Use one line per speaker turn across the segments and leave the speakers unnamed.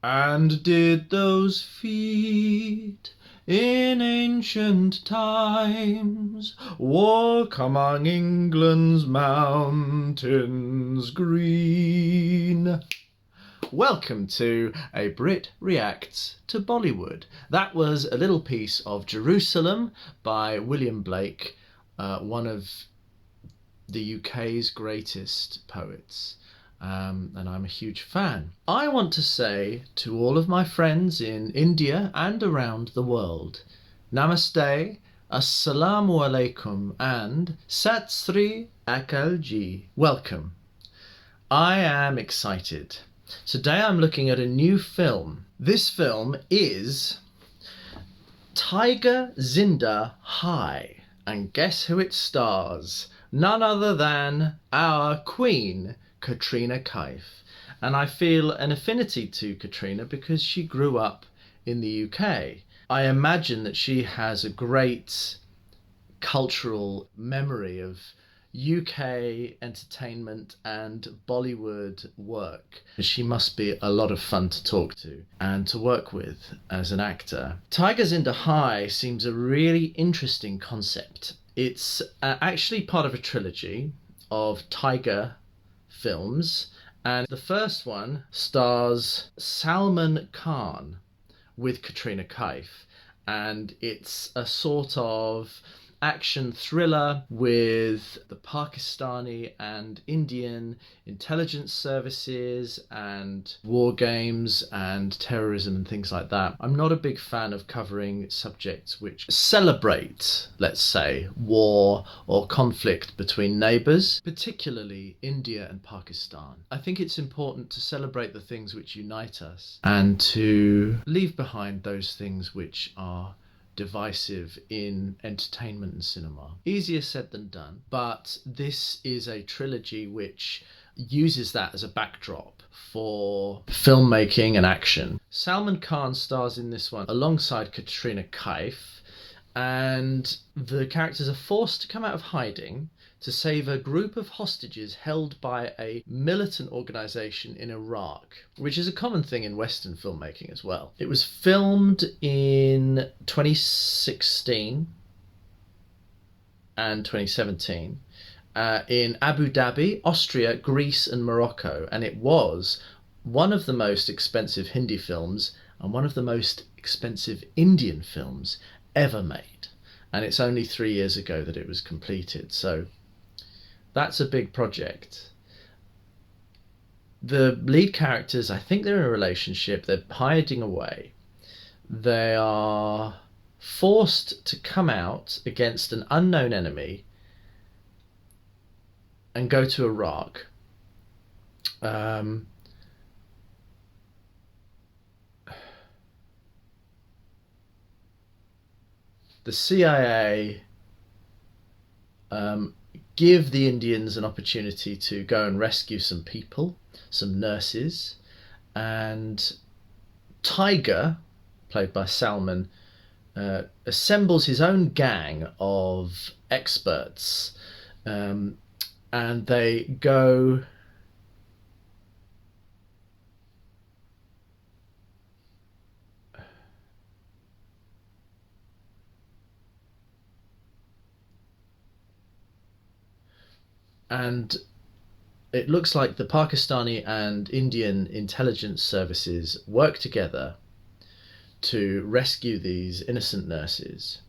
And did those feet in ancient times walk among England's mountains green? Welcome to a Brit Reacts to Bollywood. That was a little piece of Jerusalem by William Blake, one of the UK's greatest poets. And I'm a huge fan. I want to say to all of my friends in India and around the world, Namaste, Assalamu Alaikum and Sat Sri Akal Ji. Welcome. I am excited. Today I'm looking at a new film. This film is TIGER ZINDA HAI. And guess who it stars? None other than our queen, Katrina Kaif. And I feel an affinity to Katrina because she grew up in the UK. I imagine that she has a great cultural memory of UK entertainment and Bollywood work. She must be a lot of fun to talk to and to work with as an actor. TIGER ZINDA HAI seems a really interesting concept. It's actually part of a trilogy of Tiger films, and the first one stars Salman Khan with Katrina Kaif, and it's a sort of action thriller with the Pakistani and Indian intelligence services and war games and terrorism and things like that. I'm not a big fan of covering subjects which celebrate, let's say, war or conflict between neighbours, particularly India and Pakistan. I think it's important to celebrate the things which unite us and to leave behind those things which are divisive in entertainment and cinema. Easier said than done, but this is a trilogy which uses that as a backdrop for filmmaking and action. Salman Khan stars in this one alongside Katrina Kaif, and the characters are forced to come out of hiding to save a group of hostages held by a militant organisation in Iraq, which is a common thing in Western filmmaking as well. It was filmed in 2016 and 2017 in Abu Dhabi, Austria, Greece and Morocco, and it was one of the most expensive Hindi films and one of the most expensive Indian films ever made. And it's only 3 years ago that it was completed, so that's a big project. The lead characters, I think they're in a relationship, they're hiding away. They are forced to come out against an unknown enemy and go to Iraq. The CIA give the Indians an opportunity to go and rescue some people, some nurses, and Tiger, played by Salman, assembles his own gang of experts, and they go and it looks like the Pakistani and Indian intelligence services work together to rescue these innocent nurses.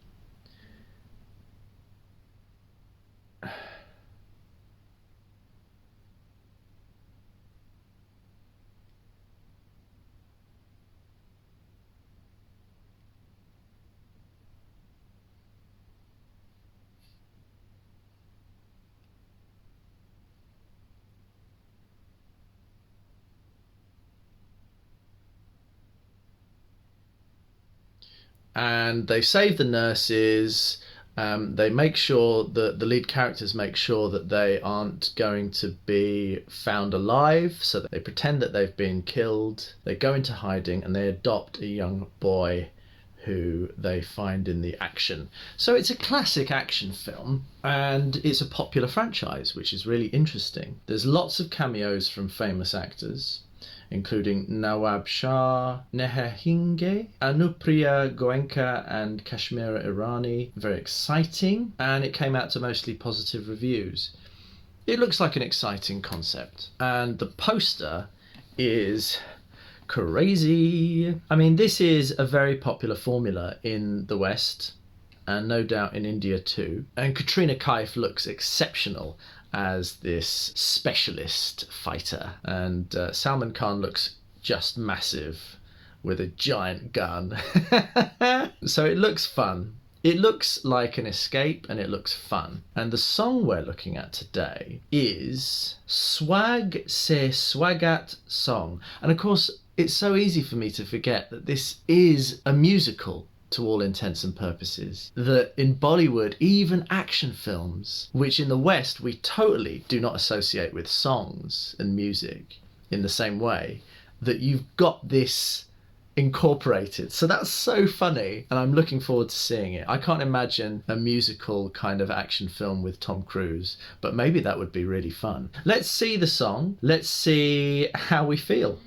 And they save the nurses. They make sure that the lead characters make sure that they aren't going to be found alive, so that they pretend that they've been killed. They go into hiding and they adopt a young boy who they find in the action. So it's a classic action film, and it's a popular franchise, which is really interesting. There's lots of cameos from famous actors, including Nawab Shah, Neha, Anupriya Goenka and Kashmira Irani. Very exciting, and it came out to mostly positive reviews. It looks like an exciting concept, and the poster is crazy. I mean, this is a very popular formula in the West, and no doubt in India too. And Katrina Kaif looks exceptional as this specialist fighter, and Salman Khan looks just massive with a giant gun. So it looks fun. It looks like an escape, and it looks fun. And the song we're looking at today is SWAG Se SWAGAT song. And of course, it's so easy for me to forget that this is a musical to all intents and purposes. That in Bollywood, even action films, which in the West we totally do not associate with songs and music in the same way, that you've got this incorporated. So that's so funny, and I'm looking forward to seeing it. I can't imagine a musical kind of action film with Tom Cruise, but maybe that would be really fun. Let's see the song. Let's see how we feel.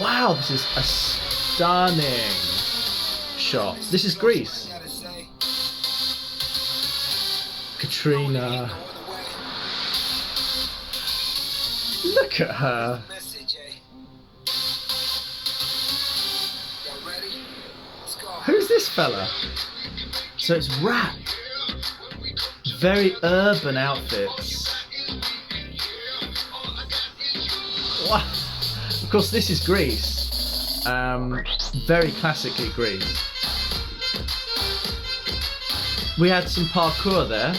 Wow, this is a stunning shot. This is Greece. Katrina. Look at her. Who's this fella? So it's rap. Very urban outfits. Wow. Of course, this is Greece. Very classically Greece. We had some parkour there,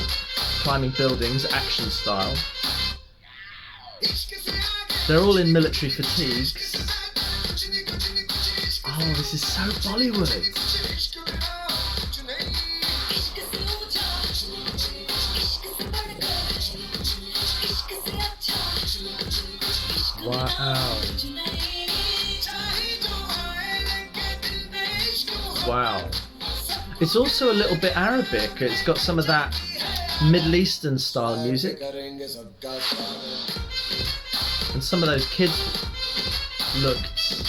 climbing buildings, action style. They're all in military fatigues. Oh, this is so Bollywood. Wow. Wow. It's also a little bit Arabic. It's got some of that Middle Eastern style music. And some of those kids looked...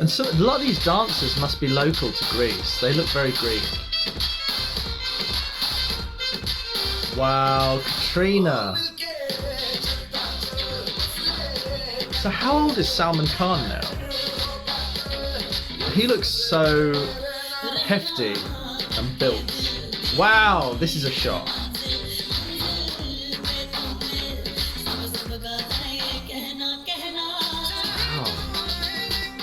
And so a lot of these dancers must be local to Greece. They look very Greek. Wow, Katrina. So how old is Salman Khan now? He looks so hefty and built. Wow, this is a shot. Wow.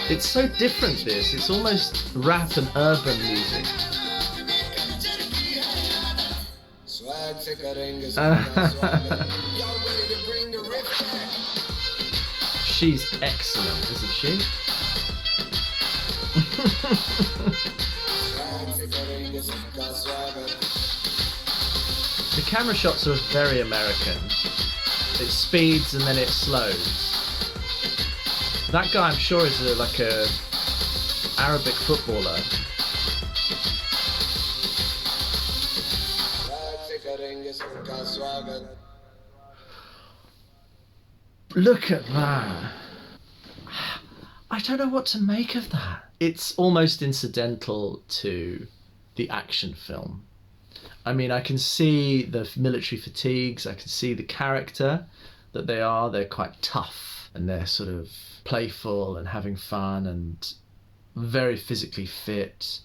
It's so different, this. It's almost rap and urban music. She's excellent, isn't she? The camera shots are very American. It speeds and then it slows. That guy, I'm sure, is like a Arabic footballer. Look at that. I don't know what to make of that. It's almost incidental to the action film. I mean, I can see the military fatigues, I can see the character that they are. They're quite tough and they're sort of playful and having fun and very physically fit.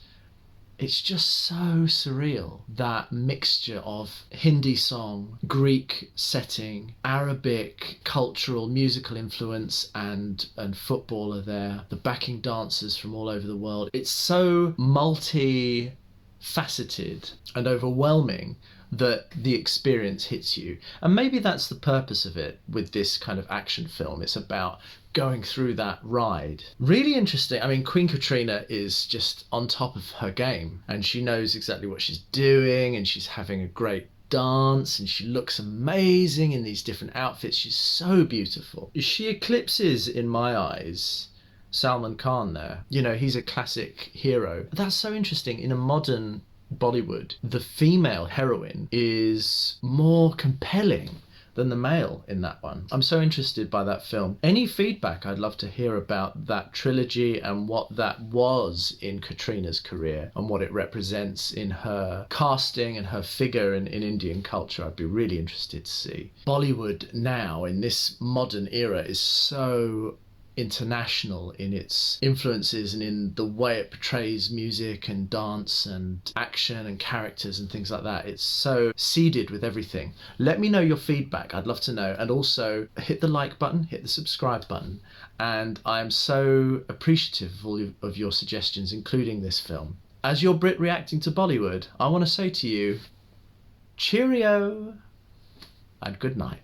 It's just so surreal, that mixture of Hindi song, Greek setting, Arabic cultural musical influence and footballer there, the backing dancers from all over the world. It's so multi-faceted and overwhelming that the experience hits you. And maybe that's the purpose of it with this kind of action film. It's about going through that ride. Really interesting. I mean, Queen Katrina is just on top of her game, and she knows exactly what she's doing, and she's having a great dance, and she looks amazing in these different outfits. She's so beautiful. She eclipses, in my eyes, Salman Khan there. You know, he's a classic hero. That's so interesting in a modern Bollywood, the female heroine is more compelling than the male in that one. I'm so interested by that film. Any feedback, I'd love to hear about that trilogy and what that was in Katrina's career and what it represents in her casting and her figure in Indian culture. I'd be really interested to see. Bollywood now, in this modern era, is so international in its influences and in the way it portrays music and dance and action and characters and things like that. It's so seeded with everything. Let me know your feedback. I'd love to know. And also hit the like button, hit the subscribe button. And I'm so appreciative of all of your suggestions, including this film. As you're Brit reacting to Bollywood, I want to say to you, cheerio and good night.